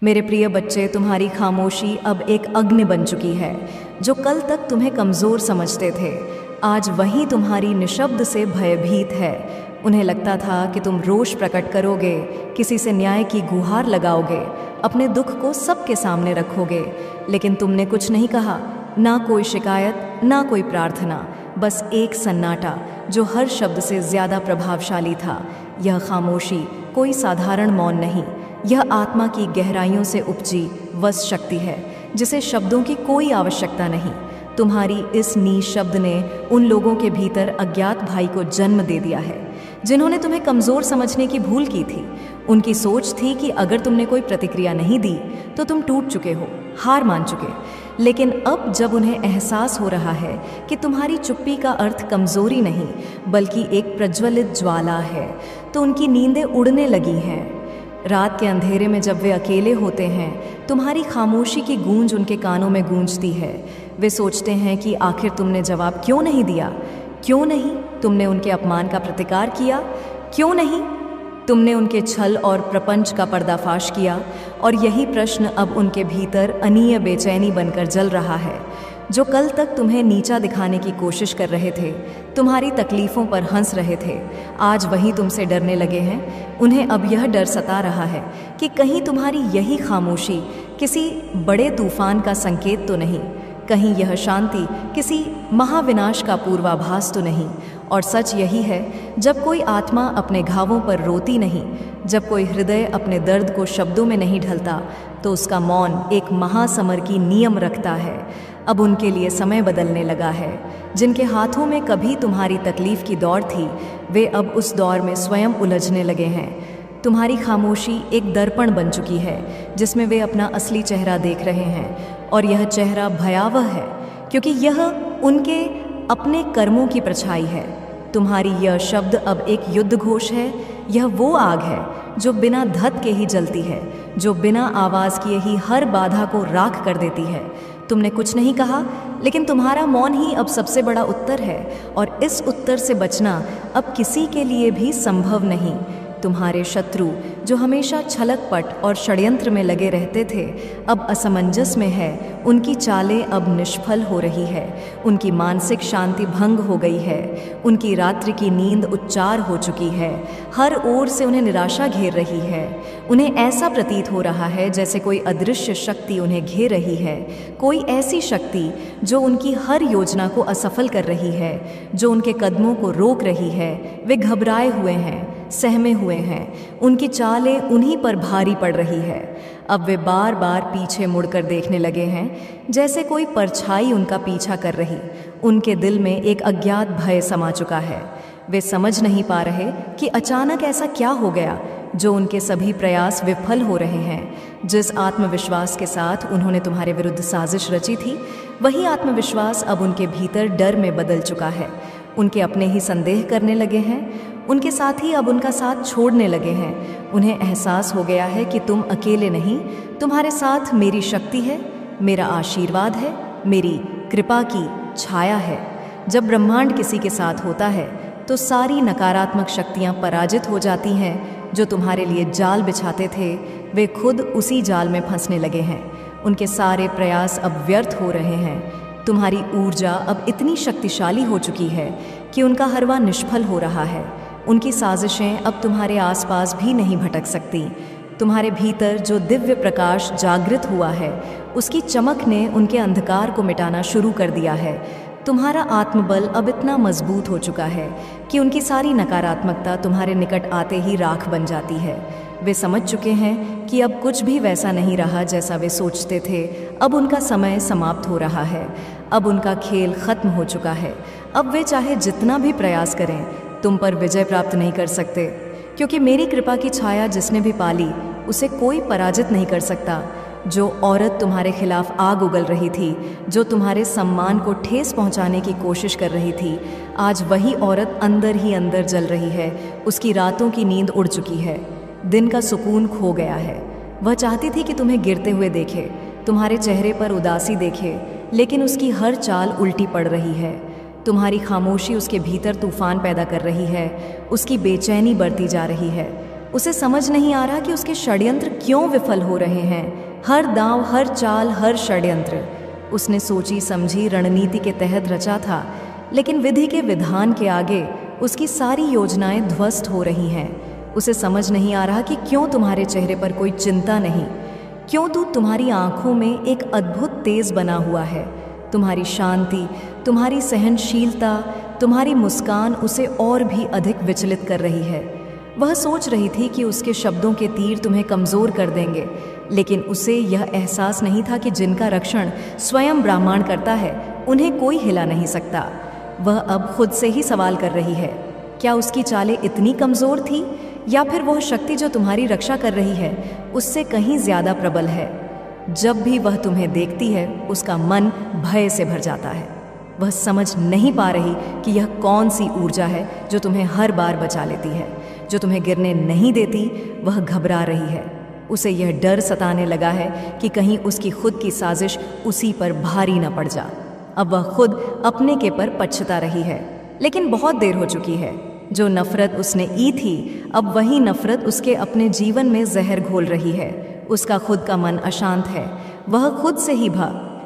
मेरे प्रिय बच्चे, तुम्हारी खामोशी अब एक अग्नि बन चुकी है। जो कल तक तुम्हें कमज़ोर समझते थे, आज वही तुम्हारी निशब्द से भयभीत है। उन्हें लगता था कि तुम रोष प्रकट करोगे, किसी से न्याय की गुहार लगाओगे, अपने दुख को सबके सामने रखोगे, लेकिन तुमने कुछ नहीं कहा। ना कोई शिकायत, ना कोई प्रार्थना, बस एक सन्नाटा जो हर शब्द से ज़्यादा प्रभावशाली था। यह खामोशी कोई साधारण मौन नहीं, यह आत्मा की गहराइयों से उपजी वश शक्ति है, जिसे शब्दों की कोई आवश्यकता नहीं। तुम्हारी इस निशब्द ने उन लोगों के भीतर अज्ञात भाई को जन्म दे दिया है, जिन्होंने तुम्हें कमज़ोर समझने की भूल की थी। उनकी सोच थी कि अगर तुमने कोई प्रतिक्रिया नहीं दी तो तुम टूट चुके हो, हार मान चुके। लेकिन अब जब उन्हें एहसास हो रहा है कि तुम्हारी चुप्पी का अर्थ कमज़ोरी नहीं बल्कि एक प्रज्वलित ज्वाला है, तो उनकी नींदें उड़ने लगी हैं। रात के अंधेरे में जब वे अकेले होते हैं, तुम्हारी खामोशी की गूंज उनके कानों में गूंजती है। वे सोचते हैं कि आखिर तुमने जवाब क्यों नहीं दिया? क्यों नहीं तुमने उनके अपमान का प्रतिकार किया? क्यों नहीं तुमने उनके छल और प्रपंच का पर्दाफाश किया? और यही प्रश्न अब उनके भीतर अनीय बेचैनी बनकर जल रहा है। जो कल तक तुम्हें नीचा दिखाने की कोशिश कर रहे थे, तुम्हारी तकलीफ़ों पर हंस रहे थे, आज वही तुमसे डरने लगे हैं। उन्हें अब यह डर सता रहा है कि कहीं तुम्हारी यही खामोशी किसी बड़े तूफान का संकेत तो नहीं, कहीं यह शांति किसी महाविनाश का पूर्वाभास तो नहीं। और सच यही है, जब कोई आत्मा अपने घावों पर रोती नहीं, जब कोई हृदय अपने दर्द को शब्दों में नहीं ढलता, तो उसका मौन एक महासमर की नियम रखता है। अब उनके लिए समय बदलने लगा है। जिनके हाथों में कभी तुम्हारी तकलीफ़ की दौड़ थी, वे अब उस दौर में स्वयं उलझने लगे हैं। तुम्हारी खामोशी एक दर्पण बन चुकी है, जिसमें वे अपना असली चेहरा देख रहे हैं। और यह चेहरा भयावह है, क्योंकि यह उनके अपने कर्मों की परछाई है। तुम्हारी यह शब्द अब एक युद्ध घोष है। यह वो आग है जो बिना धत के ही जलती है, जो बिना आवाज़ किए ही हर बाधा को राख कर देती है। तुमने कुछ नहीं कहा, लेकिन तुम्हारा मौन ही अब सबसे बड़ा उत्तर है, और इस उत्तर से बचना अब किसी के लिए भी संभव नहीं। तुम्हारे शत्रु, जो हमेशा छलकपट और षड्यंत्र में लगे रहते थे, अब असमंजस में है। उनकी चालें अब निष्फल हो रही है, उनकी मानसिक शांति भंग हो गई है, उनकी रात्रि की नींद उच्चार हो चुकी है। हर ओर से उन्हें निराशा घेर रही है। उन्हें ऐसा प्रतीत हो रहा है जैसे कोई अदृश्य शक्ति उन्हें घेर रही है, कोई ऐसी शक्ति जो उनकी हर योजना को असफल कर रही है, जो उनके कदमों को रोक रही है। वे घबराए हुए हैं, सहमे हुए हैं, उनकी चालें उन्हीं पर भारी पड़ रही है। अब वे बार बार पीछे मुड़कर देखने लगे हैं, जैसे कोई परछाई उनका पीछा कर रही। उनके दिल में एक अज्ञात भय समा चुका है। वे समझ नहीं पा रहे कि अचानक ऐसा क्या हो गया जो उनके सभी प्रयास विफल हो रहे हैं। जिस आत्मविश्वास के साथ उन्होंने तुम्हारे विरुद्ध साजिश रची थी, वही आत्मविश्वास अब उनके भीतर डर में बदल चुका है। उनके अपने ही संदेह करने लगे हैं, उनके साथ ही अब उनका साथ छोड़ने लगे हैं। उन्हें एहसास हो गया है कि तुम अकेले नहीं, तुम्हारे साथ मेरी शक्ति है, मेरा आशीर्वाद है, मेरी कृपा की छाया है। जब ब्रह्मांड किसी के साथ होता है तो सारी नकारात्मक शक्तियाँ पराजित हो जाती हैं। जो तुम्हारे लिए जाल बिछाते थे, वे खुद उसी जाल में फंसने लगे हैं। उनके सारे प्रयास अब व्यर्थ हो रहे हैं। तुम्हारी ऊर्जा अब इतनी शक्तिशाली हो चुकी है कि उनका हरवा निष्फल हो रहा है। उनकी साजिशें अब तुम्हारे आसपास भी नहीं भटक सकती। तुम्हारे भीतर जो दिव्य प्रकाश जागृत हुआ है, उसकी चमक ने उनके अंधकार को मिटाना शुरू कर दिया है। तुम्हारा आत्मबल अब इतना मजबूत हो चुका है कि उनकी सारी नकारात्मकता तुम्हारे निकट आते ही राख बन जाती है। वे समझ चुके हैं कि अब कुछ भी वैसा नहीं रहा जैसा वे सोचते थे। अब उनका समय समाप्त हो रहा है। अब उनका खेल खत्म हो चुका है। अब वे चाहे जितना भी प्रयास करें, तुम पर विजय प्राप्त नहीं कर सकते, क्योंकि मेरी कृपा की छाया जिसने भी पाली, उसे कोई पराजित नहीं कर सकता। जो औरत तुम्हारे खिलाफ आग उगल रही थी, जो तुम्हारे सम्मान को ठेस पहुंचाने की कोशिश कर रही थी, आज वही औरत अंदर ही अंदर जल रही है। उसकी रातों की नींद उड़ चुकी है, दिन का सुकून खो गया है। वह चाहती थी कि तुम्हें गिरते हुए देखे, तुम्हारे चेहरे पर उदासी देखे, लेकिन उसकी हर चाल उल्टी पड़ रही है। तुम्हारी खामोशी उसके भीतर तूफान पैदा कर रही है, उसकी बेचैनी बढ़ती जा रही है। उसे समझ नहीं आ रहा कि उसके षड्यंत्र क्यों विफल हो रहे हैं। हर दांव, हर चाल, हर षड्यंत्र उसने सोची समझी रणनीति के तहत रचा था, लेकिन विधि के विधान के आगे उसकी सारी योजनाएं ध्वस्त हो रही हैं। उसे समझ नहीं आ रहा कि क्यों तुम्हारे चेहरे पर कोई चिंता नहीं, क्यों तुम्हारी आंखों में एक अद्भुत तेज बना हुआ है। तुम्हारी शांति, तुम्हारी सहनशीलता, तुम्हारी मुस्कान उसे और भी अधिक विचलित कर रही है। वह सोच रही थी कि उसके शब्दों के तीर तुम्हें कमज़ोर कर देंगे, लेकिन उसे यह एहसास नहीं था कि जिनका रक्षण स्वयं ब्रह्मांड करता है उन्हें कोई हिला नहीं सकता। वह अब खुद से ही सवाल कर रही है, क्या उसकी चालें इतनी कमज़ोर थी, या फिर वह शक्ति जो तुम्हारी रक्षा कर रही है उससे कहीं ज़्यादा प्रबल है। जब भी वह तुम्हें देखती है उसका मन भय से भर जाता है। वह समझ नहीं पा रही कि यह कौन सी ऊर्जा है जो तुम्हें हर बार बचा लेती है, जो तुम्हें गिरने नहीं देती। वह घबरा रही है। उसे यह डर सताने लगा है कि कहीं उसकी खुद की साजिश उसी पर भारी न पड़ जा। अब वह खुद अपने के पर पछता रही है, लेकिन बहुत देर हो चुकी है। जो नफरत उसने ई थी, अब वही नफरत उसके अपने जीवन में जहर घोल रही है। उसका खुद का मन अशांत है। वह खुद से ही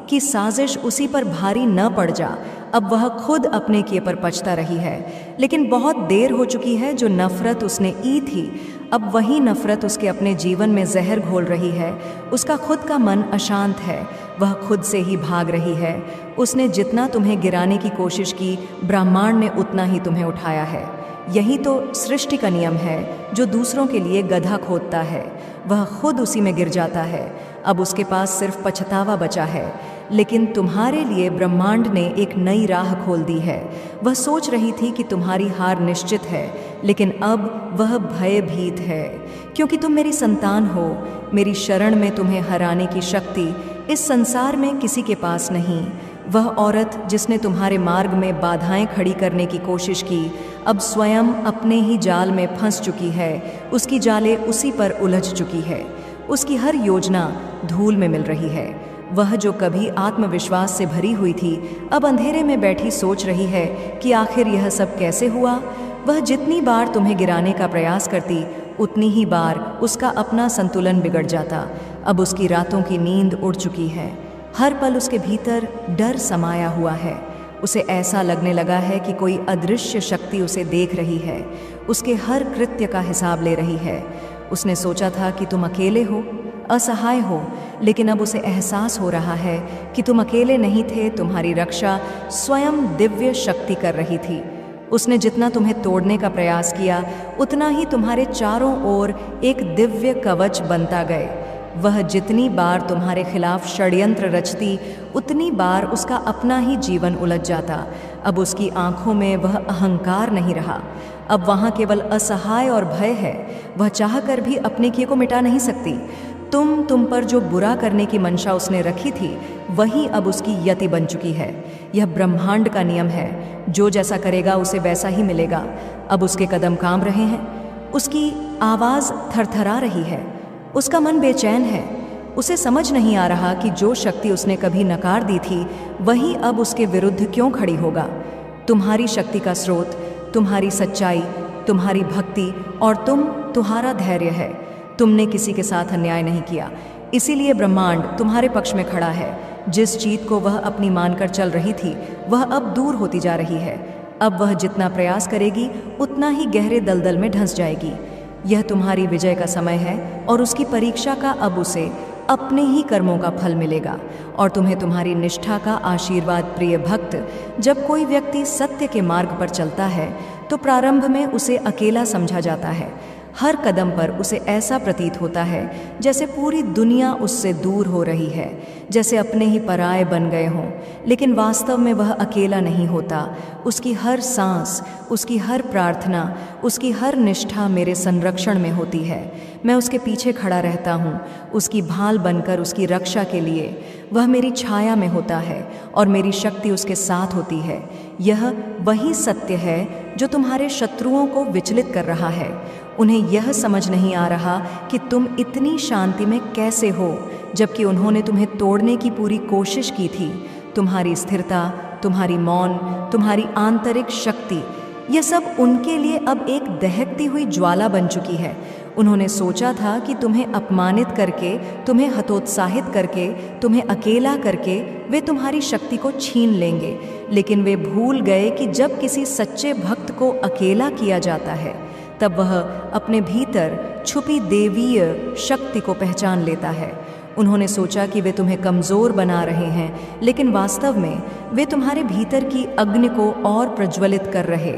कि साजिश उसी पर भारी न पड़ जा। अब वह खुद अपने किए पर पछता रही है, लेकिन बहुत देर हो चुकी है। जो नफरत उसने ई थी, अब वही नफरत उसके अपने जीवन में जहर घोल रही है। उसका खुद का मन अशांत है। वह खुद से ही भाग रही है। उसने जितना तुम्हें गिराने की कोशिश की, ब्रह्मांड ने उतना ही तुम्हें उठाया है। यही तो सृष्टि का नियम है। जो दूसरों के लिए गधा खोदता है वह खुद उसी में गिर जाता है। अब उसके पास सिर्फ पछतावा बचा है, लेकिन तुम्हारे लिए ब्रह्मांड ने एक नई राह खोल दी है। वह सोच रही थी कि तुम्हारी हार निश्चित है, लेकिन अब वह भयभीत है, क्योंकि तुम मेरी संतान हो। मेरी शरण में तुम्हें हराने की शक्ति इस संसार में किसी के पास नहीं। वह औरत जिसने तुम्हारे मार्ग में बाधाएं खड़ी करने की कोशिश की, अब स्वयं अपने ही जाल में फंस चुकी है। उसकी जालें उसी पर उलझ चुकी है। उसकी हर योजना धूल में मिल रही है। वह जो कभी आत्मविश्वास से भरी हुई थी, अब अंधेरे में बैठी सोच रही है कि आखिर यह सब कैसे हुआ। वह जितनी बार तुम्हें गिराने का प्रयास करती, उतनी ही बार उसका अपना संतुलन बिगड़ जाता। अब उसकी रातों की नींद उड़ चुकी है। हर पल उसके भीतर डर समाया हुआ है। उसे ऐसा लगने लगा है कि कोई अदृश्य शक्ति उसे देख रही है, उसके हर कृत्य का हिसाब ले रही है। उसने सोचा था कि तुम अकेले हो, असहाय हो, लेकिन अब उसे एहसास हो रहा है कि तुम अकेले नहीं थे। तुम्हारी रक्षा स्वयं दिव्य शक्ति कर रही थी। उसने जितना तुम्हें तोड़ने का प्रयास किया, उतना ही तुम्हारे चारों ओर एक दिव्य कवच बनता गए। वह जितनी बार तुम्हारे खिलाफ षड्यंत्र रचती, उतनी बार उसका अपना ही जीवन उलझ जाता। अब उसकी आंखों में वह अहंकार नहीं रहा। अब वहाँ केवल असहाय और भय है। वह चाहकर भी अपने किए को मिटा नहीं सकती। तुम पर जो बुरा करने की मंशा उसने रखी थी, वही अब उसकी यति बन चुकी है। यह ब्रह्मांड का नियम है। जो जैसा करेगा उसे वैसा ही मिलेगा। अब उसके कदम कांप रहे हैं। उसकी आवाज़ थरथरा रही है। उसका मन बेचैन है। उसे समझ नहीं आ रहा कि जो शक्ति उसने कभी नकार दी थी, वही अब उसके विरुद्ध क्यों खड़ी होगा। तुम्हारी शक्ति का स्रोत, तुम्हारी सच्चाई, तुम्हारी भक्ति और तुम्हारा धैर्य है। तुमने किसी के साथ अन्याय नहीं किया, इसीलिए ब्रह्मांड तुम्हारे पक्ष में खड़ा है। जिस जीत को वह अपनी मानकर चल रही थी, वह अब दूर होती जा रही है। अब वह जितना प्रयास करेगी, उतना ही गहरे दलदल में धंस जाएगी। यह तुम्हारी विजय का समय है और उसकी परीक्षा का अब उसे अपने ही कर्मों का फल मिलेगा और तुम्हें तुम्हारी निष्ठा का आशीर्वाद। प्रिय भक्त, जब कोई व्यक्ति सत्य के मार्ग पर चलता है तो प्रारंभ में उसे अकेला समझा जाता है। हर कदम पर उसे ऐसा प्रतीत होता है जैसे पूरी दुनिया उससे दूर हो रही है, जैसे अपने ही पराये बन गए हों। लेकिन वास्तव में वह अकेला नहीं होता। उसकी हर सांस, उसकी हर प्रार्थना, उसकी हर निष्ठा मेरे संरक्षण में होती है। मैं उसके पीछे खड़ा रहता हूँ, उसकी भाल बनकर उसकी रक्षा के लिए। वह मेरी छाया में होता है और मेरी शक्ति उसके साथ होती है। यह वही सत्य है जो तुम्हारे शत्रुओं को विचलित कर रहा है। उन्हें यह समझ नहीं आ रहा कि तुम इतनी शांति में कैसे हो, जबकि उन्होंने तुम्हें तोड़ने की पूरी कोशिश की थी। तुम्हारी स्थिरता, तुम्हारी मौन, तुम्हारी आंतरिक शक्ति, यह सब उनके लिए अब एक दहकती हुई ज्वाला बन चुकी है। उन्होंने सोचा था कि तुम्हें अपमानित करके, तुम्हें हतोत्साहित करके, तुम्हें अकेला करके वे तुम्हारी शक्ति को छीन लेंगे, लेकिन वे भूल गए कि जब किसी सच्चे भक्त को अकेला किया जाता है तब वह अपने भीतर छुपी देवीय शक्ति को पहचान लेता है। उन्होंने सोचा कि वे तुम्हें कमज़ोर बना रहे हैं, लेकिन वास्तव में वे तुम्हारे भीतर की अग्नि को और प्रज्वलित कर रहे।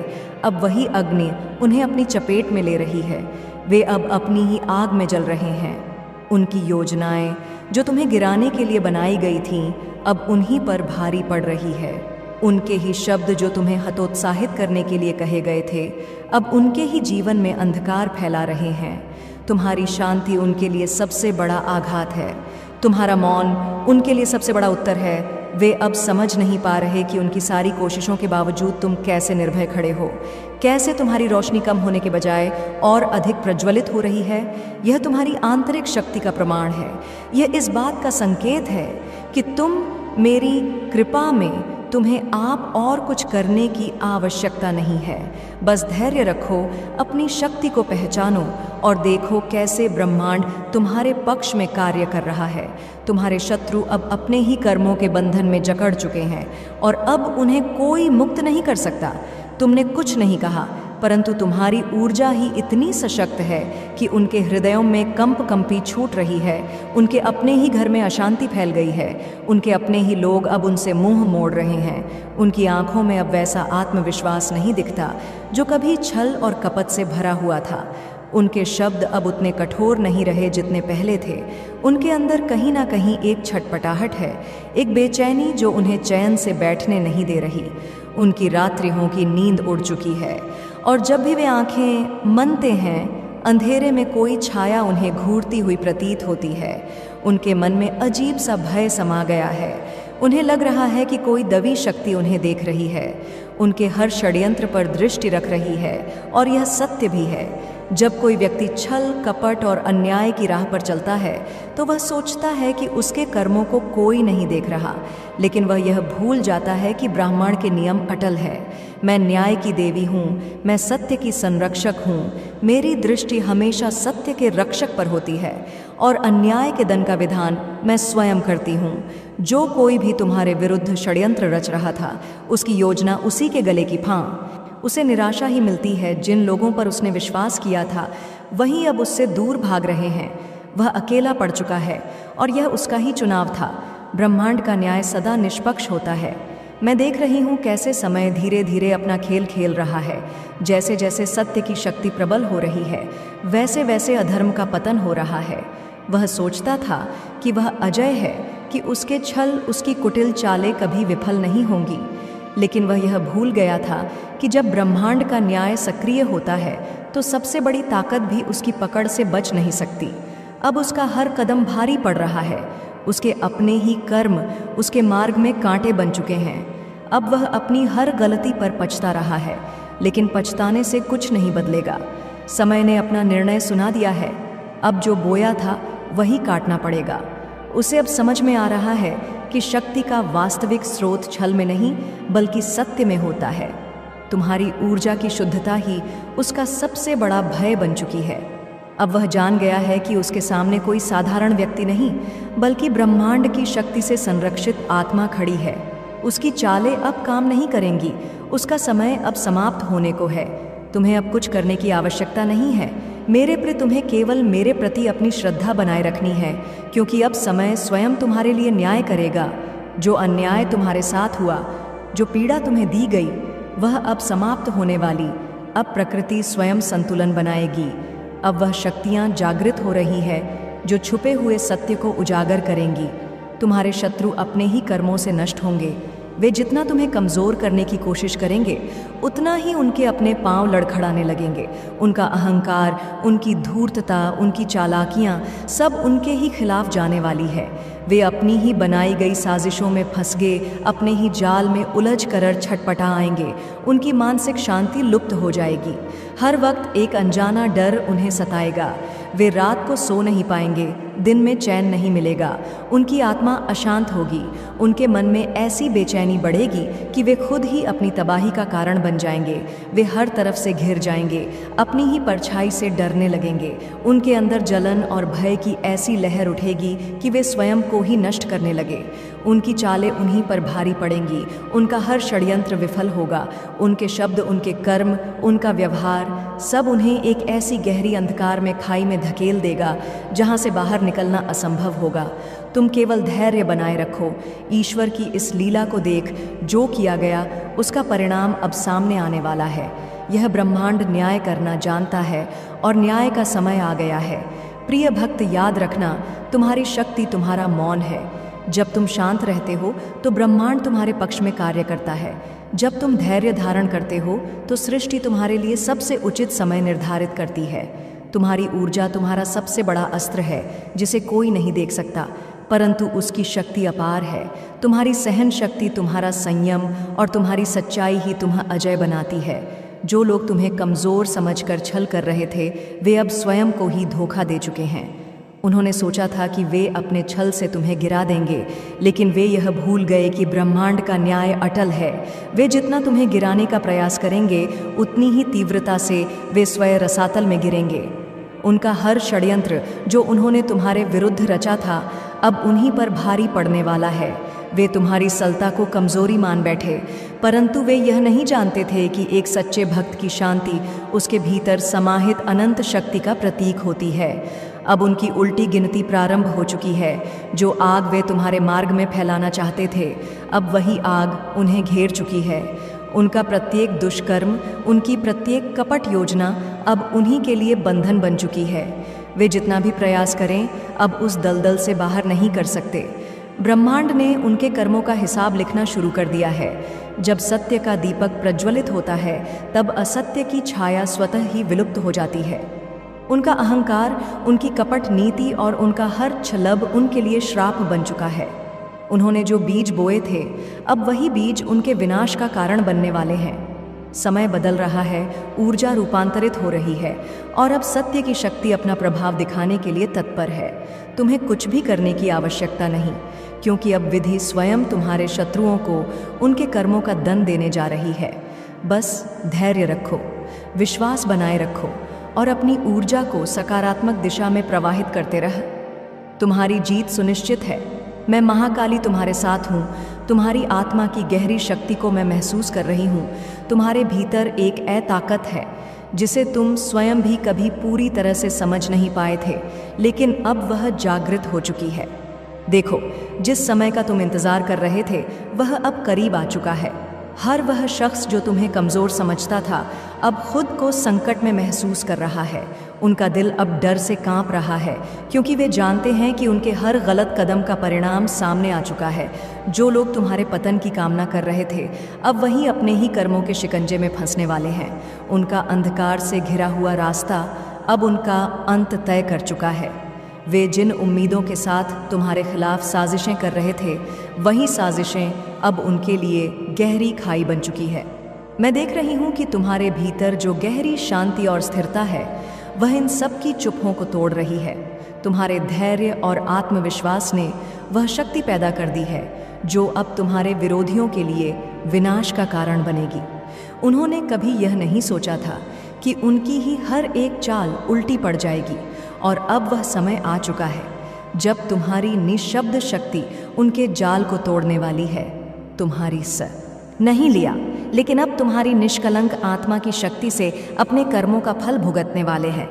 अब वही अग्नि उन्हें अपनी चपेट में ले रही है। वे अब अपनी ही आग में जल रहे हैं। उनकी योजनाएं जो तुम्हें गिराने के लिए बनाई गई थीं, अब उन्हीं पर भारी पड़ रही है। उनके ही शब्द जो तुम्हें हतोत्साहित करने के लिए कहे गए थे, अब उनके ही जीवन में अंधकार फैला रहे हैं। तुम्हारी शांति उनके लिए सबसे बड़ा आघात है। तुम्हारा मौन उनके लिए सबसे बड़ा उत्तर है। वे अब समझ नहीं पा रहे कि उनकी सारी कोशिशों के बावजूद तुम कैसे निर्भय खड़े हो, कैसे तुम्हारी रोशनी कम होने के बजाय और अधिक प्रज्वलित हो रही है। यह तुम्हारी आंतरिक शक्ति का प्रमाण है। यह इस बात का संकेत है कि तुम मेरी कृपा में तुम्हें आप और कुछ करने की आवश्यकता नहीं है। बस धैर्य रखो, अपनी शक्ति को पहचानो और देखो कैसे ब्रह्मांड तुम्हारे पक्ष में कार्य कर रहा है। तुम्हारे शत्रु अब अपने ही कर्मों के बंधन में जकड़ चुके हैं और अब उन्हें कोई मुक्त नहीं कर सकता। तुमने कुछ नहीं कहा, परंतु तुम्हारी ऊर्जा ही इतनी सशक्त है कि उनके हृदयों में कंपी छूट रही है। उनके अपने ही घर में अशांति फैल गई है। उनके अपने ही लोग अब उनसे मुंह मोड़ रहे हैं। उनकी आंखों में अब वैसा आत्मविश्वास नहीं दिखता जो कभी छल और कपट से भरा हुआ था। उनके शब्द अब उतने कठोर नहीं रहे जितने पहले थे। उनके अंदर कहीं ना कहीं एक छटपटाहट है, एक बेचैनी जो उन्हें चैन से बैठने नहीं दे रही। उनकी रात्रियों की नींद उड़ चुकी है और जब भी वे आंखें मनते हैं, अंधेरे में कोई छाया उन्हें घूरती हुई प्रतीत होती है। उनके मन में अजीब सा भय समा गया है। उन्हें लग रहा है कि कोई दवी शक्ति उन्हें देख रही है, उनके हर षड्यंत्र पर दृष्टि रख रही है। और यह सत्य भी है। जब कोई व्यक्ति छल, कपट और अन्याय की राह पर चलता है तो वह सोचता है कि उसके कर्मों को कोई नहीं देख रहा, लेकिन वह यह भूल जाता है कि ब्राह्मण के नियम अटल है। मैं न्याय की देवी हूँ, मैं सत्य की संरक्षक हूँ। मेरी दृष्टि हमेशा सत्य के रक्षक पर होती है और अन्याय के दंड का विधान मैं स्वयं करती हूँ। जो कोई भी तुम्हारे विरुद्ध षड्यंत्र रच रहा था, उसकी योजना उसी के गले की फांस। उसे निराशा ही मिलती है। जिन लोगों पर उसने विश्वास किया था वही अब उससे दूर भाग रहे हैं। वह अकेला पड़ चुका है और यह उसका ही चुनाव था। ब्रह्मांड का न्याय सदा निष्पक्ष होता है। मैं देख रही हूँ कैसे समय धीरे धीरे अपना खेल खेल रहा है। जैसे जैसे सत्य की शक्ति प्रबल हो रही है, वैसे वैसे अधर्म का पतन हो रहा है। वह सोचता था कि वह अजय है, कि उसके छल, उसकी कुटिल चालें कभी विफल नहीं होंगी, लेकिन वह यह भूल गया था कि जब ब्रह्मांड का न्याय सक्रिय होता है तो सबसे बड़ी ताकत भी उसकी पकड़ से बच नहीं सकती। अब उसका हर कदम भारी पड़ रहा है। उसके अपने ही कर्म उसके मार्ग में कांटे बन चुके हैं। अब वह अपनी हर गलती पर पछता रहा है, लेकिन पछताने से कुछ नहीं बदलेगा। समय ने अपना निर्णय सुना दिया है। अब जो बोया था वही काटना पड़ेगा। उसे अब समझ में आ रहा है कि शक्ति का वास्तविक स्रोत छल में नहीं बल्कि सत्य में होता है। तुम्हारी ऊर्जा की शुद्धता ही उसका सबसे बड़ा भय बन चुकी है। अब वह जान गया है कि उसके सामने कोई साधारण व्यक्ति नहीं बल्कि ब्रह्मांड की शक्ति से संरक्षित आत्मा खड़ी है। उसकी चालें अब काम नहीं करेंगी। उसका समय अब समाप्त होने को है। तुम्हें अब कुछ करने की आवश्यकता नहीं है। मेरे प्रति तुम्हें केवल मेरे प्रति अपनी श्रद्धा बनाए रखनी है, क्योंकि अब समय स्वयं तुम्हारे लिए न्याय करेगा। जो अन्याय तुम्हारे साथ हुआ, जो पीड़ा तुम्हें दी गई, वह अब समाप्त होने वाली। अब प्रकृति स्वयं संतुलन बनाएगी। अब वह शक्तियाँ जागृत हो रही है जो छुपे हुए सत्य को उजागर करेंगी। तुम्हारे शत्रु अपने ही कर्मों से नष्ट होंगे। वे जितना तुम्हें कमज़ोर करने की कोशिश करेंगे, उतना ही उनके अपने पांव लड़खड़ाने लगेंगे। उनका अहंकार, उनकी धूर्तता, उनकी चालाकियाँ सब उनके ही खिलाफ जाने वाली है। वे अपनी ही बनाई गई साजिशों में फंस गए, अपने ही जाल में उलझ कर छटपटा आएंगे। उनकी मानसिक शांति लुप्त हो जाएगी। हर वक्त एक अनजाना डर उन्हें सताएगा। वे रात को सो नहीं पाएंगे, दिन में चैन नहीं मिलेगा, उनकी आत्मा अशांत होगी, उनके मन में ऐसी बेचैनी बढ़ेगी कि वे खुद ही अपनी तबाही का कारण बन जाएंगे। वे हर तरफ से घिर जाएंगे, अपनी ही परछाई से डरने लगेंगे। उनके अंदर जलन और भय की ऐसी लहर उठेगी कि वे स्वयं को ही नष्ट करने लगे। उनकी चालें उन्हीं पर भारी पड़ेंगी, उनका हर षड्यंत्र विफल होगा। उनके शब्द, उनके कर्म, उनका व्यवहार सब उन्हें एक ऐसी गहरी अंधकार में खाई में धकेल देगा जहां से बाहर निकलना असंभव होगा। तुम केवल धैर्य बनाए रखो। ईश्वर की इस लीला को देख, जो किया गया उसका परिणाम अब सामने आने वाला है। यह ब्रह्मांड न्याय करना जानता है और न्याय का समय आ गया है। प्रिय भक्त, याद रखना, तुम्हारी शक्ति तुम्हारा मौन है। जब तुम शांत रहते हो तो ब्रह्मांड तुम्हारे पक्ष में कार्य करता है। जब तुम धैर्य धारण करते हो तो सृष्टि तुम्हारे लिए सबसे उचित समय निर्धारित करती है। तुम्हारी ऊर्जा तुम्हारा सबसे बड़ा अस्त्र है जिसे कोई नहीं देख सकता, परंतु उसकी शक्ति अपार है। तुम्हारी सहन शक्ति, तुम्हारा संयम और तुम्हारी सच्चाई ही तुम्हें अजय बनाती है। जो लोग तुम्हें कमज़ोर समझकर छल कर रहे थे, वे अब स्वयं को ही धोखा दे चुके हैं। उन्होंने सोचा था कि वे अपने छल से तुम्हें गिरा देंगे, लेकिन वे यह भूल गए कि ब्रह्मांड का न्याय अटल है। वे जितना तुम्हें गिराने का प्रयास करेंगे, उतनी ही तीव्रता से वे स्वयं रसातल में गिरेंगे। उनका हर षड्यंत्र जो उन्होंने तुम्हारे विरुद्ध रचा था, अब उन्हीं पर भारी पड़ने वाला है। वे तुम्हारी सलता को कमजोरी मान बैठे, परंतु वे यह नहीं जानते थे कि एक सच्चे भक्त की शांति उसके भीतर समाहित अनंत शक्ति का प्रतीक होती है। अब उनकी उल्टी गिनती प्रारंभ हो चुकी है। जो आग वे तुम्हारे मार्ग में फैलाना चाहते थे, अब वही आग उन्हें घेर चुकी है। उनका प्रत्येक दुष्कर्म, उनकी प्रत्येक कपट योजना अब उन्हीं के लिए बंधन बन चुकी है। वे जितना भी प्रयास करें, अब उस दलदल से बाहर नहीं कर सकते। ब्रह्मांड ने उनके कर्मों का हिसाब लिखना शुरू कर दिया है। जब सत्य का दीपक प्रज्वलित होता है, तब असत्य की छाया स्वतः ही विलुप्त हो जाती है। उनका अहंकार, उनकी कपट नीति और उनका हर छलब उनके लिए श्राप बन चुका है। उन्होंने जो बीज बोए थे, अब वही बीज उनके विनाश का कारण बनने वाले हैं। समय बदल रहा है, ऊर्जा रूपांतरित हो रही है और अब सत्य की शक्ति अपना प्रभाव दिखाने के लिए तत्पर है। तुम्हें कुछ भी करने की आवश्यकता नहीं, क्योंकि अब विधि स्वयं तुम्हारे शत्रुओं को उनके कर्मों का दंड देने जा रही है। बस धैर्य रखो, विश्वास बनाए रखो और अपनी ऊर्जा को सकारात्मक दिशा में प्रवाहित करते रह। तुम्हारी जीत सुनिश्चित है। मैं महाकाली तुम्हारे साथ हूँ। तुम्हारी आत्मा की गहरी शक्ति को मैं महसूस कर रही हूँ। तुम्हारे भीतर एक ताकत है जिसे तुम स्वयं भी कभी पूरी तरह से समझ नहीं पाए थे, लेकिन अब वह जागृत हो चुकी है। देखो, जिस समय का तुम इंतजार कर रहे थे, वह अब करीब आ चुका है। हर वह शख्स जो तुम्हें कमज़ोर समझता था, अब खुद को संकट में महसूस कर रहा है। उनका दिल अब डर से कांप रहा है, क्योंकि वे जानते हैं कि उनके हर गलत कदम का परिणाम सामने आ चुका है। जो लोग तुम्हारे पतन की कामना कर रहे थे, अब वही अपने ही कर्मों के शिकंजे में फंसने वाले हैं। उनका अंधकार से घिरा हुआ रास्ता अब उनका अंत तय कर चुका है। वे जिन उम्मीदों के साथ तुम्हारे खिलाफ साजिशें कर रहे थे, वही साजिशें अब उनके लिए गहरी खाई बन चुकी है। मैं देख रही हूँ कि तुम्हारे भीतर जो गहरी शांति और स्थिरता है, वह इन सब की चुप्पों को तोड़ रही है। तुम्हारे धैर्य और आत्मविश्वास ने वह शक्ति पैदा कर दी है जो अब तुम्हारे विरोधियों के लिए विनाश का कारण बनेगी। उन्होंने कभी यह नहीं सोचा था कि उनकी ही हर एक चाल उल्टी पड़ जाएगी, और अब वह समय आ चुका है जब तुम्हारी निःशब्द शक्ति उनके जाल को तोड़ने वाली है। तुम्हारी नहीं लिया, लेकिन अब तुम्हारी निष्कलंक आत्मा की शक्ति से अपने कर्मों का फल भुगतने वाले हैं।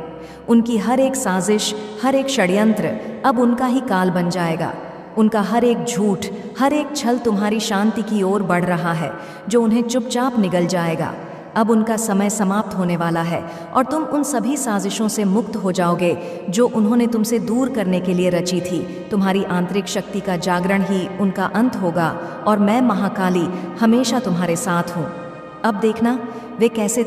उनकी हर एक साजिश, हर एक षड्यंत्र अब उनका ही काल बन जाएगा। उनका हर एक झूठ, हर एक छल तुम्हारी शांति की ओर बढ़ रहा है, जो उन्हें चुपचाप निगल जाएगा। अब उनका समय समाप्त होने वाला है और तुम उन सभी साजिशों से मुक्त हो जाओगे जो उन्होंने तुमसे दूर करने के लिए रची थी। तुम्हारी आंतरिक शक्ति का जागरण ही उनका अंत होगा और मैं महाकाली हमेशा तुम्हारे साथ हूँ। अब देखना वे कैसे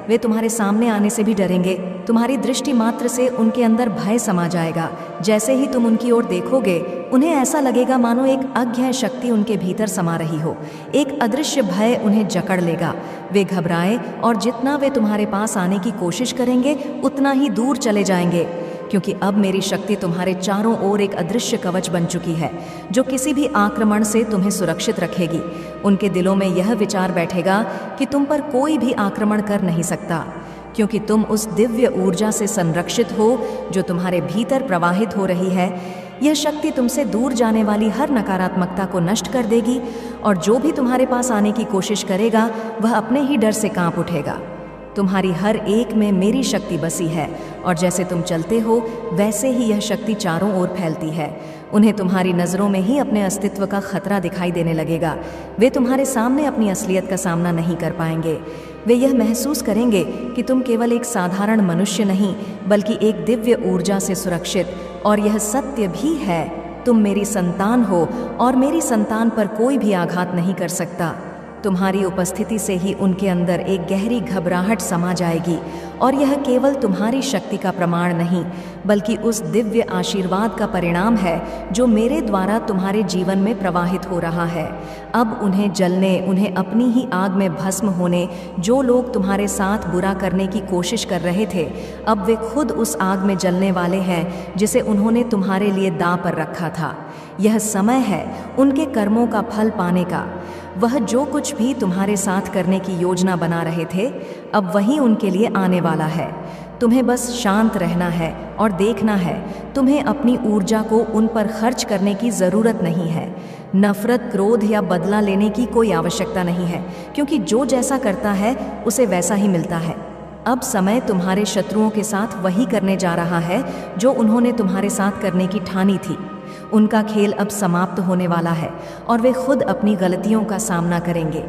वे तुम्हारे सामने आने से भी डरेंगे। तुम्हारी दृष्टि मात्र से उनके अंदर भय समा जाएगा। जैसे ही तुम उनकी ओर देखोगे, उन्हें ऐसा लगेगा मानो एक अज्ञेय शक्ति उनके भीतर समा रही हो। एक अदृश्य भय उन्हें जकड़ लेगा। वे घबराए और जितना वे तुम्हारे पास आने की कोशिश करेंगे, उतना ही दूर चले जाएंगे। क्योंकि अब मेरी शक्ति तुम्हारे चारों ओर एक अदृश्य कवच बन चुकी है, जो किसी भी आक्रमण से तुम्हें सुरक्षित रखेगी। उनके दिलों में यह विचार बैठेगा कि तुम पर कोई भी आक्रमण कर नहीं सकता, क्योंकि तुम उस दिव्य ऊर्जा से संरक्षित हो जो तुम्हारे भीतर प्रवाहित हो रही है। यह शक्ति तुमसे दूर जाने वाली हर नकारात्मकता को नष्ट कर देगी, और जो भी तुम्हारे पास आने की कोशिश करेगा वह अपने ही डर से कांप उठेगा। तुम्हारी हर एक में मेरी शक्ति बसी है, और जैसे तुम चलते हो वैसे ही यह शक्ति चारों ओर फैलती है। उन्हें तुम्हारी नज़रों में ही अपने अस्तित्व का खतरा दिखाई देने लगेगा। वे तुम्हारे सामने अपनी असलियत का सामना नहीं कर पाएंगे। वे यह महसूस करेंगे कि तुम केवल एक साधारण मनुष्य नहीं, बल्कि एक दिव्य ऊर्जा से सुरक्षित, और यह सत्य भी है, तुम मेरी संतान हो और मेरी संतान पर कोई भी आघात नहीं कर सकता। तुम्हारी उपस्थिति से ही उनके अंदर एक गहरी घबराहट समा जाएगी, और यह केवल तुम्हारी शक्ति का प्रमाण नहीं, बल्कि उस दिव्य आशीर्वाद का परिणाम है जो मेरे द्वारा तुम्हारे जीवन में प्रवाहित हो रहा है। अब उन्हें जलने, उन्हें अपनी ही आग में भस्म होने, जो लोग तुम्हारे साथ बुरा करने की कोशिश कर रहे थे, अब वे खुद उस आग में जलने वाले हैं जिसे उन्होंने तुम्हारे लिए दांव पर रखा था। यह समय है उनके कर्मों का फल पाने का। वह जो कुछ भी तुम्हारे साथ करने की योजना बना रहे थे, अब वही उनके लिए आने वाला है। तुम्हें बस शांत रहना है और देखना है। तुम्हें अपनी ऊर्जा को उन पर खर्च करने की ज़रूरत नहीं है। नफरत, क्रोध या बदला लेने की कोई आवश्यकता नहीं है, क्योंकि जो जैसा करता है उसे वैसा ही मिलता है। अब समय तुम्हारे शत्रुओं के साथ वही करने जा रहा है जो उन्होंने तुम्हारे साथ करने की ठानी थी। उनका खेल अब समाप्त होने वाला है, और वे खुद अपनी गलतियों का सामना करेंगे।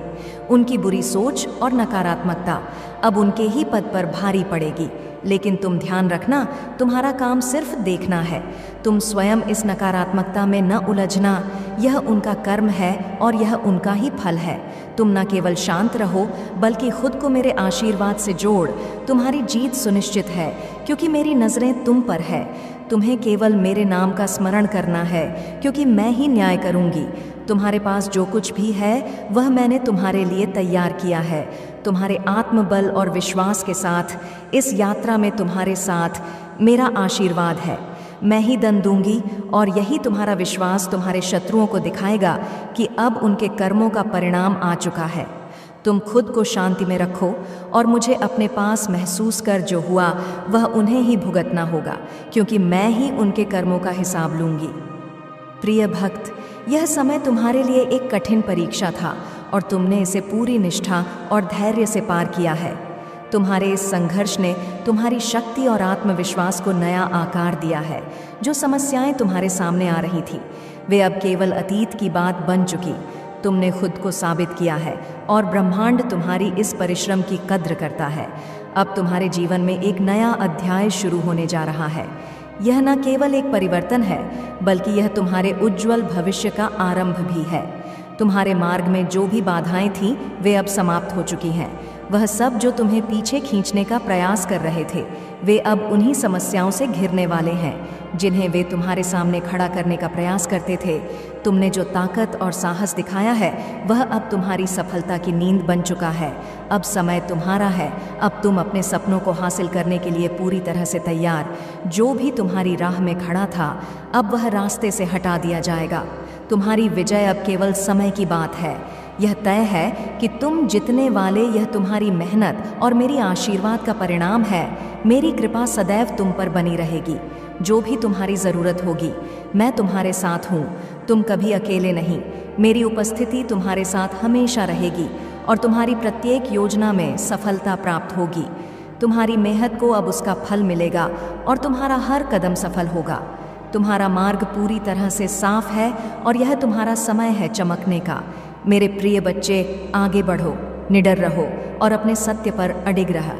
उनकी बुरी सोच और नकारात्मकता अब उनके ही पद पर भारी पड़ेगी। लेकिन तुम ध्यान रखना, तुम्हारा काम सिर्फ देखना है। तुम स्वयं इस नकारात्मकता में न उलझना। यह उनका कर्म है और यह उनका ही फल है। तुम न केवल शांत रहो, बल्कि खुद को मेरे आशीर्वाद से जोड़। तुम्हारी जीत सुनिश्चित है, क्योंकि मेरी नज़रें तुम पर है। तुम्हें केवल मेरे नाम का स्मरण करना है, क्योंकि मैं ही न्याय करूंगी। तुम्हारे पास जो कुछ भी है वह मैंने तुम्हारे लिए तैयार किया है। तुम्हारे आत्मबल और विश्वास के साथ इस यात्रा में तुम्हारे साथ मेरा आशीर्वाद है। मैं ही दंड दूंगी, और यही तुम्हारा विश्वास तुम्हारे शत्रुओं को दिखाएगा कि अब उनके कर्मों का परिणाम आ चुका है। तुम खुद को शांति में रखो, और मुझे अपने पास महसूस कर जो हुआ वह उन्हें ही भुगतना होगा, क्योंकि मैं ही उनके कर्मों का हिसाब लूंगी। प्रिय भक्त, यह समय तुम्हारे लिए एक कठिन परीक्षा था, और तुमने इसे पूरी निष्ठा और धैर्य से पार किया है। तुम्हारे इस संघर्ष ने तुम्हारी शक्ति और आत्मविश्वास को नया आकार दिया है। जो समस्याएं तुम्हारे सामने आ रही थी, वे अब केवल अतीत की बात बन चुकी। तुमने खुद को साबित किया है, और ब्रह्मांड तुम्हारी इस परिश्रम की कद्र करता है। अब तुम्हारे जीवन में एक नया अध्याय शुरू होने जा रहा है। यह न केवल एक परिवर्तन है, बल्कि यह तुम्हारे उज्जवल भविष्य का आरंभ भी है। तुम्हारे मार्ग में जो भी बाधाएं थीं, वे अब समाप्त हो चुकी हैं। वह सब जो तुम्हें पीछे खींचने का प्रयास कर रहे थे, वे अब उन्हीं समस्याओं से घिरने वाले हैं जिन्हें वे तुम्हारे सामने खड़ा करने का प्रयास करते थे। तुमने जो ताकत और साहस दिखाया है, वह अब तुम्हारी सफलता की नींद बन चुका है। अब समय तुम्हारा है। अब तुम अपने सपनों को हासिल करने के लिए पूरी तरह से तैयार। जो भी तुम्हारी राह में खड़ा था, अब वह रास्ते से हटा दिया जाएगा। तुम्हारी विजय अब केवल समय की बात है। यह तय है कि तुम जितने वाले, यह तुम्हारी मेहनत और मेरी आशीर्वाद का परिणाम है। मेरी कृपा सदैव तुम पर बनी रहेगी। जो भी तुम्हारी ज़रूरत होगी, मैं तुम्हारे साथ हूँ। तुम कभी अकेले नहीं। मेरी उपस्थिति तुम्हारे साथ हमेशा रहेगी, और तुम्हारी प्रत्येक योजना में सफलता प्राप्त होगी। तुम्हारी मेहनत को अब उसका फल मिलेगा, और तुम्हारा हर कदम सफल होगा। तुम्हारा मार्ग पूरी तरह से साफ है, और यह तुम्हारा समय है चमकने का। मेरे प्रिय बच्चे, आगे बढ़ो, निडर रहो, और अपने सत्य पर अडिग रह।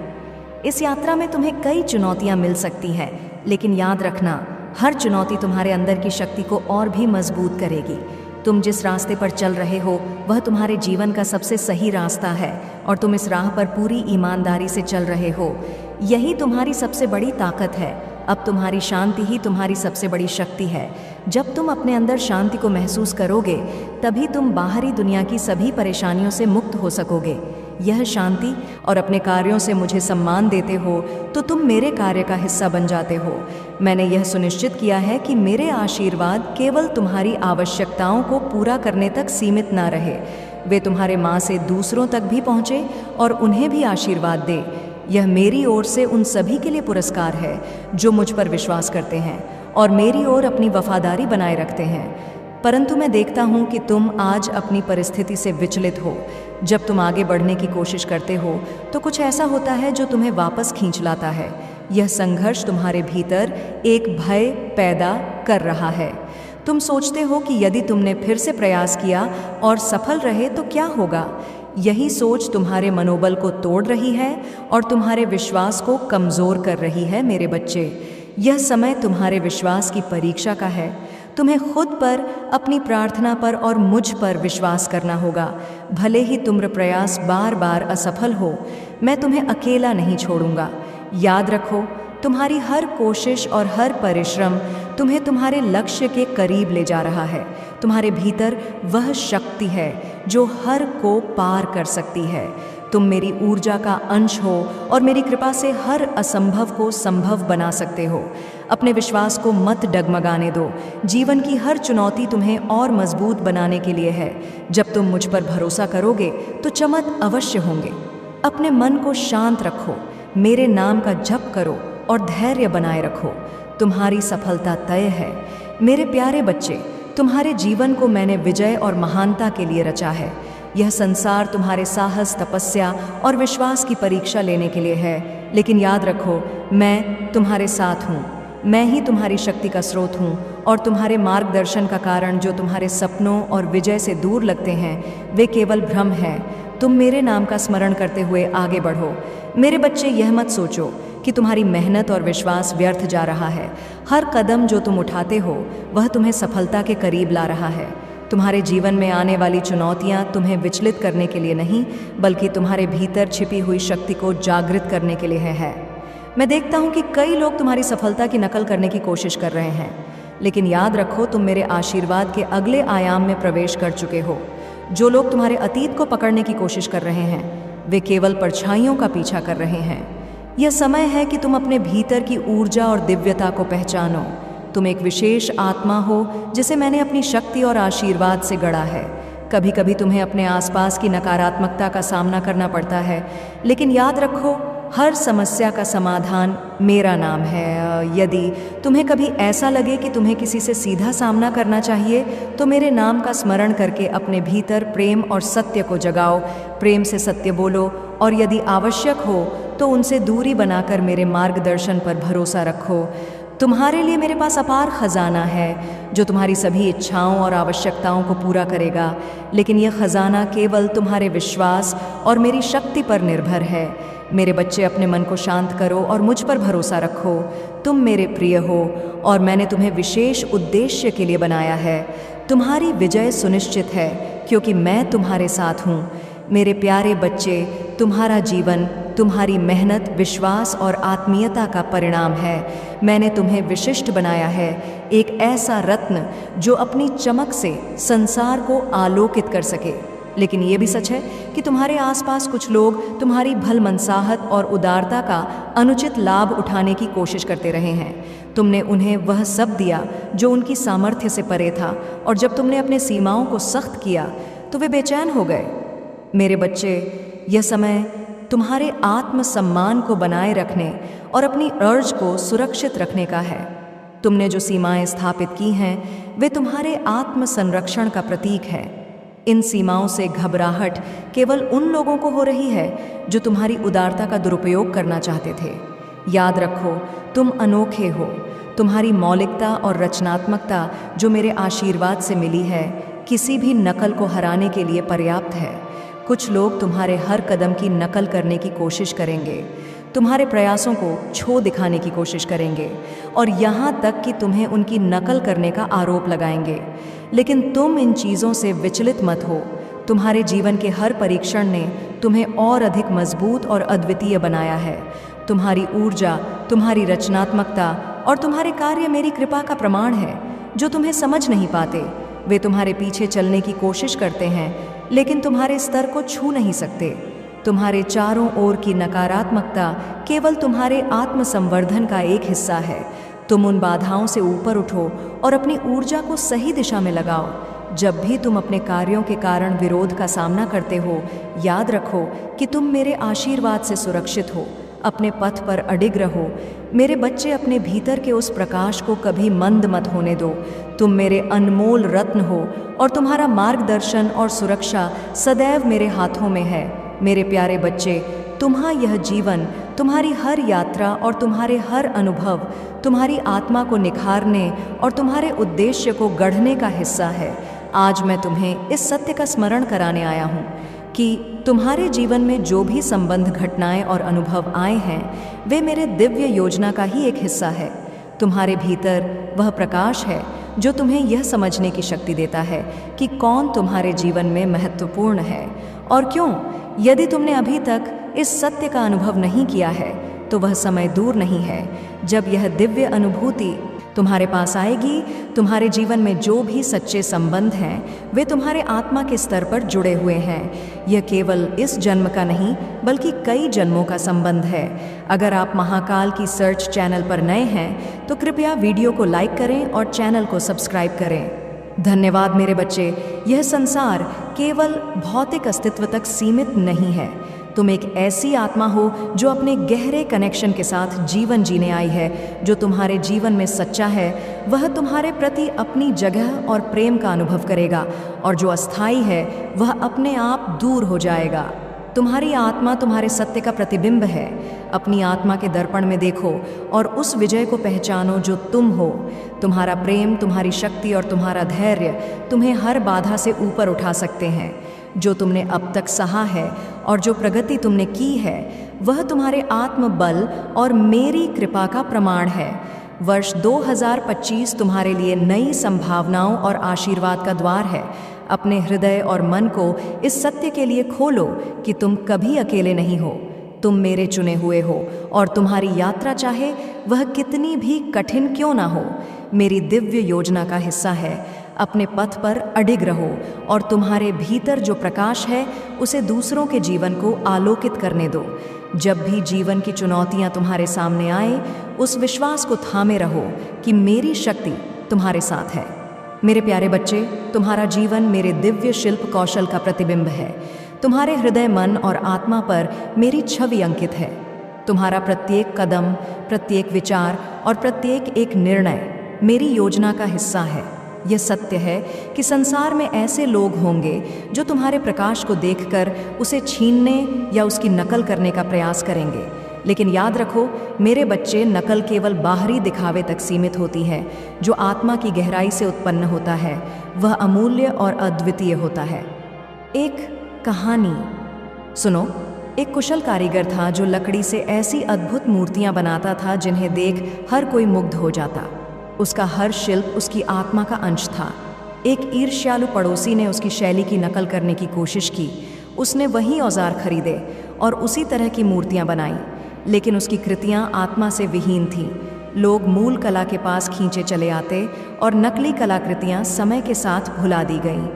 इस यात्रा में तुम्हें कई चुनौतियां मिल सकती हैं, लेकिन याद रखना, हर चुनौती तुम्हारे अंदर की शक्ति को और भी मजबूत करेगी। तुम जिस रास्ते पर चल रहे हो, वह तुम्हारे जीवन का सबसे सही रास्ता है, और तुम इस राह पर पूरी ईमानदारी से चल रहे हो। यही तुम्हारी सबसे बड़ी ताकत है। अब तुम्हारी शांति ही तुम्हारी सबसे बड़ी शक्ति है। जब तुम अपने अंदर शांति को महसूस करोगे, तभी तुम बाहरी दुनिया की सभी परेशानियों से मुक्त हो सकोगे। यह शांति और अपने कार्यों से मुझे सम्मान देते हो तो तुम मेरे कार्य का हिस्सा बन जाते हो। मैंने यह सुनिश्चित किया है कि मेरे आशीर्वाद केवल तुम्हारी आवश्यकताओं को पूरा करने तक सीमित ना रहे, वे तुम्हारे माँ से दूसरों तक भी पहुँचे और उन्हें भी आशीर्वाद दे। यह मेरी ओर से उन सभी के लिए पुरस्कार है जो मुझ पर विश्वास करते हैं और मेरी ओर अपनी वफादारी बनाए रखते हैं। परंतु मैं देखता हूँ कि तुम आज अपनी परिस्थिति से विचलित हो। जब तुम आगे बढ़ने की कोशिश करते हो तो कुछ ऐसा होता है जो तुम्हें वापस खींच लाता है। यह संघर्ष तुम्हारे भीतर एक भय पैदा कर रहा है। तुम सोचते हो कि यदि तुमने फिर से प्रयास किया और सफल रहे तो क्या होगा। यही सोच तुम्हारे मनोबल को तोड़ रही है और तुम्हारे विश्वास को कमज़ोर कर रही है। मेरे बच्चे, यह समय तुम्हारे विश्वास की परीक्षा का है। तुम्हें खुद पर, अपनी प्रार्थना पर और मुझ पर विश्वास करना होगा। भले ही तुम्हारा प्रयास बार बार असफल हो, मैं तुम्हें अकेला नहीं छोड़ूंगा। याद रखो, तुम्हारी हर कोशिश और हर परिश्रम तुम्हें तुम्हारे लक्ष्य के करीब ले जा रहा है। तुम्हारे भीतर वह शक्ति है जो हर को पार कर सकती है। तुम मेरी ऊर्जा का अंश हो और मेरी कृपा से हर असंभव को संभव बना सकते हो। अपने विश्वास को मत डगमगाने दो। जीवन की हर चुनौती तुम्हें और मजबूत बनाने के लिए है। जब तुम मुझ पर भरोसा करोगे तो चमक अवश्य होंगे। अपने मन को शांत रखो, मेरे नाम का जप करो और धैर्य बनाए रखो। तुम्हारी सफलता तय है। मेरे प्यारे बच्चे, तुम्हारे जीवन को मैंने विजय और महानता के लिए रचा है। यह संसार तुम्हारे साहस, तपस्या और विश्वास की परीक्षा लेने के लिए है। लेकिन याद रखो, मैं तुम्हारे साथ हूँ। मैं ही तुम्हारी शक्ति का स्रोत हूँ और तुम्हारे मार्गदर्शन का कारण। जो तुम्हारे सपनों और विजय से दूर लगते हैं वे केवल भ्रम है। तुम मेरे नाम का स्मरण करते हुए आगे बढ़ो। मेरे बच्चे, यह मत सोचो कि तुम्हारी मेहनत और विश्वास व्यर्थ जा रहा है। हर कदम जो तुम उठाते हो वह तुम्हें सफलता के करीब ला रहा है। तुम्हारे जीवन में आने वाली चुनौतियां तुम्हें विचलित करने के लिए नहीं, बल्कि तुम्हारे भीतर छिपी हुई शक्ति को जागृत करने के लिए है। मैं देखता हूं कि कई लोग तुम्हारी सफलता की नकल करने की कोशिश कर रहे हैं, लेकिन याद रखो, तुम मेरे आशीर्वाद के अगले आयाम में प्रवेश कर चुके हो। जो लोग तुम्हारे अतीत को पकड़ने की कोशिश कर रहे हैं वे केवल परछाइयों का पीछा कर रहे हैं। यह समय है कि तुम अपने भीतर की ऊर्जा और दिव्यता को पहचानो। तुम एक विशेष आत्मा हो जिसे मैंने अपनी शक्ति और आशीर्वाद से गढ़ा है। कभी कभी तुम्हें अपने आसपास की नकारात्मकता का सामना करना पड़ता है, लेकिन याद रखो, हर समस्या का समाधान मेरा नाम है। यदि तुम्हें कभी ऐसा लगे कि तुम्हें किसी से सीधा सामना करना चाहिए तो मेरे नाम का स्मरण करके अपने भीतर प्रेम और सत्य को जगाओ। प्रेम से सत्य बोलो और यदि आवश्यक हो तो उनसे दूरी बनाकर मेरे मार्गदर्शन पर भरोसा रखो। तुम्हारे लिए मेरे पास अपार खजाना है जो तुम्हारी सभी इच्छाओं और आवश्यकताओं को पूरा करेगा, लेकिन यह खजाना केवल तुम्हारे विश्वास और मेरी शक्ति पर निर्भर है। मेरे बच्चे, अपने मन को शांत करो और मुझ पर भरोसा रखो। तुम मेरे प्रिय हो और मैंने तुम्हें विशेष उद्देश्य के लिए बनाया है। तुम्हारी विजय सुनिश्चित है क्योंकि मैं तुम्हारे साथ हूँ। मेरे प्यारे बच्चे, तुम्हारा जीवन तुम्हारी मेहनत, विश्वास और आत्मीयता का परिणाम है। मैंने तुम्हें विशिष्ट बनाया है, एक ऐसा रत्न जो अपनी चमक से संसार को आलोकित कर सके। लेकिन ये भी सच है कि तुम्हारे आसपास कुछ लोग तुम्हारी भलमनसाहत और उदारता का अनुचित लाभ उठाने की कोशिश करते रहे हैं। तुमने उन्हें वह सब दिया जो उनकी सामर्थ्य से परे था, और जब तुमने अपने सीमाओं को सख्त किया तो वे बेचैन हो गए। मेरे बच्चे, यह समय तुम्हारे आत्मसम्मान को बनाए रखने और अपनी अर्ज को सुरक्षित रखने का है। तुमने जो सीमाएं स्थापित की हैं वे तुम्हारे आत्मसंरक्षण का प्रतीक है। इन सीमाओं से घबराहट केवल उन लोगों को हो रही है जो तुम्हारी उदारता का दुरुपयोग करना चाहते थे। याद रखो, तुम अनोखे हो। तुम्हारी मौलिकता और रचनात्मकता जो मेरे आशीर्वाद से मिली है किसी भी नकल को हराने के लिए पर्याप्त है। कुछ लोग तुम्हारे हर कदम की नकल करने की कोशिश करेंगे, तुम्हारे प्रयासों को छो दिखाने की कोशिश करेंगे और यहाँ तक कि तुम्हें उनकी नकल करने का आरोप लगाएंगे। लेकिन तुम इन चीज़ों से विचलित मत हो। तुम्हारे जीवन के हर परीक्षण ने तुम्हें और अधिक मजबूत और अद्वितीय बनाया है। तुम्हारी ऊर्जा, तुम्हारी रचनात्मकता और तुम्हारे कार्य मेरी कृपा का प्रमाण है। जो तुम्हें समझ नहीं पाते वे तुम्हारे पीछे चलने की कोशिश करते हैं, लेकिन तुम्हारे स्तर को छू नहीं सकते। तुम्हारे चारों ओर की नकारात्मकता केवल तुम्हारे आत्मसंवर्धन का एक हिस्सा है। तुम उन बाधाओं से ऊपर उठो और अपनी ऊर्जा को सही दिशा में लगाओ। जब भी तुम अपने कार्यों के कारण विरोध का सामना करते हो, याद रखो कि तुम मेरे आशीर्वाद से सुरक्षित हो। अपने पथ पर अडिग रहो। मेरे बच्चे, अपने भीतर के उस प्रकाश को कभी मंद मत होने दो। तुम मेरे अनमोल रत्न हो और तुम्हारा मार्गदर्शन और सुरक्षा सदैव मेरे हाथों में है। मेरे प्यारे बच्चे, तुम्हारा यह जीवन, तुम्हारी हर यात्रा और तुम्हारे हर अनुभव तुम्हारी आत्मा को निखारने और तुम्हारे उद्देश्य को गढ़ने का हिस्सा है। आज मैं तुम्हें इस सत्य का स्मरण कराने आया हूँ कि तुम्हारे जीवन में जो भी संबंध, घटनाएं और अनुभव आए हैं, वे मेरे दिव्य योजना का ही एक हिस्सा है। तुम्हारे भीतर वह प्रकाश है जो तुम्हें यह समझने की शक्ति देता है कि कौन तुम्हारे जीवन में महत्वपूर्ण है और क्यों। यदि तुमने अभी तक इस सत्य का अनुभव नहीं किया है, तो वह समय दूर नहीं है जब यह दिव्य अनुभूति तुम्हारे पास आएगी। तुम्हारे जीवन में जो भी सच्चे संबंध हैं, वे तुम्हारे आत्मा के स्तर पर जुड़े हुए हैं। यह केवल इस जन्म का नहीं, बल्कि कई जन्मों का संबंध है। अगर आप महाकाल की सर्च चैनल पर नए हैं, तो कृपया वीडियो को लाइक करें और चैनल को सब्सक्राइब करें। धन्यवाद मेरे बच्चे। यह संसार केवल भौतिक अस्तित्व तक सीमित नहीं है। तुम एक ऐसी आत्मा हो जो अपने गहरे कनेक्शन के साथ जीवन जीने आई है। जो तुम्हारे जीवन में सच्चा है, वह तुम्हारे प्रति अपनी जगह और प्रेम का अनुभव करेगा, और जो अस्थायी है वह अपने आप दूर हो जाएगा। तुम्हारी आत्मा तुम्हारे सत्य का प्रतिबिंब है। अपनी आत्मा के दर्पण में देखो और उस विजय को पहचानो जो तुम हो। तुम्हारा प्रेम, तुम्हारी शक्ति और तुम्हारा धैर्य तुम्हें हर बाधा से ऊपर उठा सकते हैं। जो तुमने अब तक सहा है और जो प्रगति तुमने की है, वह तुम्हारे आत्मबल और मेरी कृपा का प्रमाण है। वर्ष 2025 तुम्हारे लिए नई संभावनाओं और आशीर्वाद का द्वार है। अपने हृदय और मन को इस सत्य के लिए खोलो कि तुम कभी अकेले नहीं हो। तुम मेरे चुने हुए हो, और तुम्हारी यात्रा, चाहे वह कितनी भी कठिन क्यों ना हो, मेरी दिव्य योजना का हिस्सा है। अपने पथ पर अडिग रहो और तुम्हारे भीतर जो प्रकाश है, उसे दूसरों के जीवन को आलोकित करने दो। जब भी जीवन की चुनौतियां तुम्हारे सामने आए, उस विश्वास को थामे रहो कि मेरी शक्ति तुम्हारे साथ है। मेरे प्यारे बच्चे, तुम्हारा जीवन मेरे दिव्य शिल्प कौशल का प्रतिबिंब है। तुम्हारे हृदय, मन और आत्मा पर मेरी छवि अंकित है। तुम्हारा प्रत्येक कदम, प्रत्येक विचार और प्रत्येक एक निर्णय मेरी योजना का हिस्सा है। यह सत्य है कि संसार में ऐसे लोग होंगे जो तुम्हारे प्रकाश को देखकर उसे छीनने या उसकी नकल करने का प्रयास करेंगे। लेकिन याद रखो मेरे बच्चे, नकल केवल बाहरी दिखावे तक सीमित होती है। जो आत्मा की गहराई से उत्पन्न होता है, वह अमूल्य और अद्वितीय होता है। एक कहानी सुनो। एक कुशल कारीगर था जो लकड़ी से ऐसी अद्भुत मूर्तियां बनाता था जिन्हें देख हर कोई मुग्ध हो जाता। उसका हर शिल्प उसकी आत्मा का अंश था। एक ईर्ष्यालु पड़ोसी ने उसकी शैली की नकल करने की कोशिश की। उसने वही औजार खरीदे और उसी तरह की मूर्तियां बनाई, लेकिन उसकी कृतियां आत्मा से विहीन थीं। लोग मूल कला के पास खींचे चले आते और नकली कलाकृतियां समय के साथ भुला दी गईं।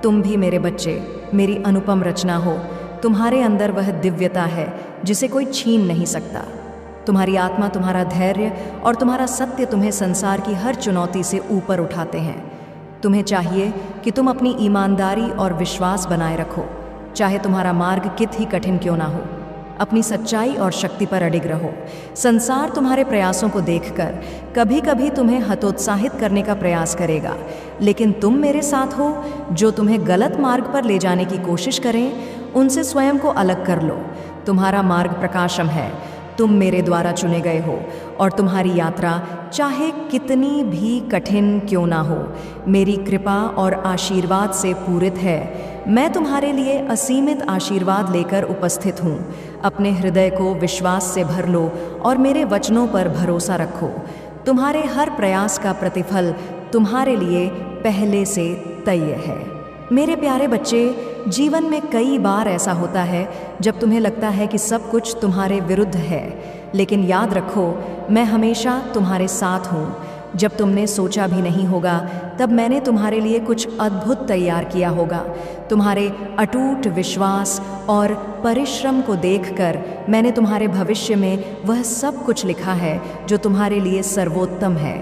तुम भी मेरे बच्चे मेरी अनुपम रचना हो। तुम्हारे अंदर वह दिव्यता है जिसे कोई छीन नहीं सकता। तुम्हारी आत्मा, तुम्हारा धैर्य और तुम्हारा सत्य तुम्हें संसार की हर चुनौती से ऊपर उठाते हैं। तुम्हें चाहिए कि तुम अपनी ईमानदारी और विश्वास बनाए रखो, चाहे तुम्हारा मार्ग कित ही कठिन क्यों ना हो। अपनी सच्चाई और शक्ति पर अडिग रहो। संसार तुम्हारे प्रयासों को देखकर कभी कभी तुम्हें हतोत्साहित करने का प्रयास करेगा, लेकिन तुम मेरे साथ हो। जो तुम्हें गलत मार्ग पर ले जाने की कोशिश करें, उनसे स्वयं को अलग कर लो। तुम्हारा मार्ग प्रकाशम है। तुम मेरे द्वारा चुने गए हो और तुम्हारी यात्रा चाहे कितनी भी कठिन क्यों ना हो, मेरी कृपा और आशीर्वाद से पूरित है। मैं तुम्हारे लिए असीमित आशीर्वाद लेकर उपस्थित हूँ। अपने हृदय को विश्वास से भर लो और मेरे वचनों पर भरोसा रखो। तुम्हारे हर प्रयास का प्रतिफल तुम्हारे लिए पहले से तय है। मेरे प्यारे बच्चे, जीवन में कई बार ऐसा होता है जब तुम्हें लगता है कि सब कुछ तुम्हारे विरुद्ध है, लेकिन याद रखो मैं हमेशा तुम्हारे साथ हूँ। जब तुमने सोचा भी नहीं होगा, तब मैंने तुम्हारे लिए कुछ अद्भुत तैयार किया होगा। तुम्हारे अटूट विश्वास और परिश्रम को देखकर मैंने तुम्हारे भविष्य में वह सब कुछ लिखा है जो तुम्हारे लिए सर्वोत्तम है।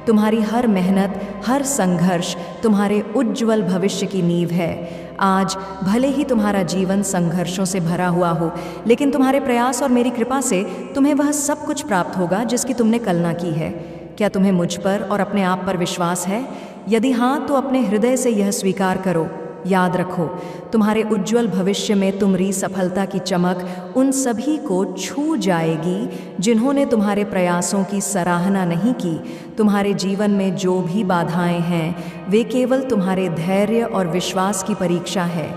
तुम्हारी हर मेहनत, हर संघर्ष तुम्हारे उज्ज्वल भविष्य की नींव है। आज भले ही तुम्हारा जीवन संघर्षों से भरा हुआ हो, लेकिन तुम्हारे प्रयास और मेरी कृपा से तुम्हें वह सब कुछ प्राप्त होगा जिसकी तुमने कल्पना की है। क्या तुम्हें मुझ पर और अपने आप पर विश्वास है? यदि हाँ, तो अपने हृदय से यह स्वीकार करो। याद रखो, तुम्हारे उज्ज्वल भविष्य में तुम्हारी सफलता की चमक उन सभी को छू जाएगी जिन्होंने तुम्हारे प्रयासों की सराहना नहीं की। तुम्हारे जीवन में जो भी बाधाएं हैं, वे केवल तुम्हारे धैर्य और विश्वास की परीक्षा है।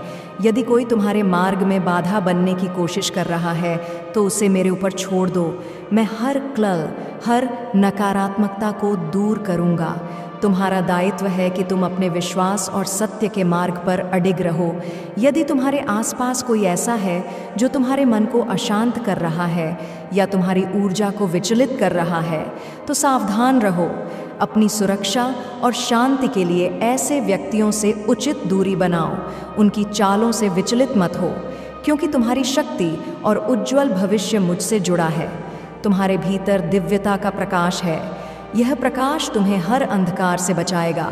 यदि कोई तुम्हारे मार्ग में बाधा बनने की कोशिश कर रहा है, तो उसे मेरे ऊपर छोड़ दो। मैं हर क्लल, हर नकारात्मकता को दूर करूँगा। तुम्हारा दायित्व है कि तुम अपने विश्वास और सत्य के मार्ग पर अडिग रहो। यदि तुम्हारे आसपास कोई ऐसा है जो तुम्हारे मन को अशांत कर रहा है या तुम्हारी ऊर्जा को विचलित कर रहा है, तो सावधान रहो। अपनी सुरक्षा और शांति के लिए ऐसे व्यक्तियों से उचित दूरी बनाओ। उनकी चालों से विचलित मत हो, क्योंकि तुम्हारी शक्ति और उज्ज्वल भविष्य मुझसे जुड़ा है। तुम्हारे भीतर दिव्यता का प्रकाश है। यह प्रकाश तुम्हें हर अंधकार से बचाएगा।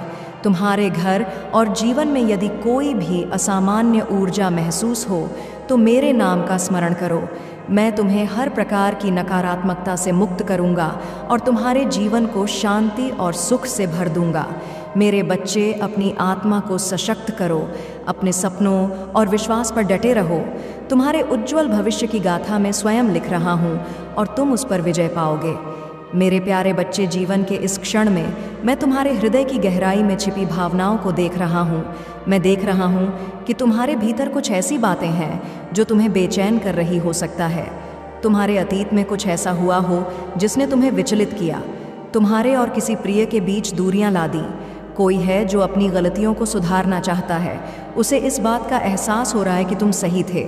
तुम्हारे घर और जीवन में यदि कोई भी असामान्य ऊर्जा महसूस हो, तो मेरे नाम का स्मरण करो। मैं तुम्हें हर प्रकार की नकारात्मकता से मुक्त करूंगा और तुम्हारे जीवन को शांति और सुख से भर दूंगा। मेरे बच्चे, अपनी आत्मा को सशक्त करो। अपने सपनों और विश्वास पर डटे रहो। तुम्हारे उज्ज्वल भविष्य की गाथा मैं स्वयं लिख रहा हूँ और तुम उस पर विजय पाओगे। मेरे प्यारे बच्चे, जीवन के इस क्षण में मैं तुम्हारे हृदय की गहराई में छिपी भावनाओं को देख रहा हूँ। मैं देख रहा हूँ कि तुम्हारे भीतर कुछ ऐसी बातें हैं जो तुम्हें बेचैन कर रही हो सकता है। तुम्हारे अतीत में कुछ ऐसा हुआ हो जिसने तुम्हें विचलित किया, तुम्हारे और किसी प्रिय के बीच दूरियां ला दी। कोई है जो अपनी गलतियों को सुधारना चाहता है। उसे इस बात का एहसास हो रहा है कि तुम सही थे।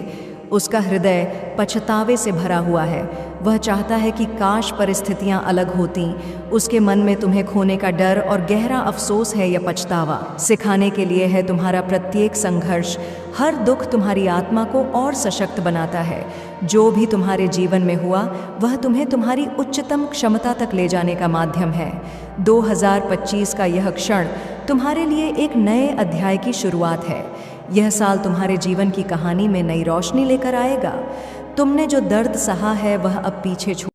उसका हृदय पछतावे से भरा हुआ है। वह चाहता है कि काश परिस्थितियां अलग होतीं। उसके मन में तुम्हें खोने का डर और गहरा अफसोस है या पछतावा। सिखाने के लिए है तुम्हारा प्रत्येक संघर्ष। हर दुख तुम्हारी आत्मा को और सशक्त बनाता है। जो भी तुम्हारे जीवन में हुआ, वह तुम्हें तुम्हारी उच्चतम क्षमता तक ले जाने का माध्यम है। 2025 का यह क्षण तुम्हारे लिए एक नए अध्याय की शुरुआत है। यह साल तुम्हारे जीवन की कहानी में नई रोशनी लेकर आएगा। तुमने जो दर्द सहा है, वह अब पीछे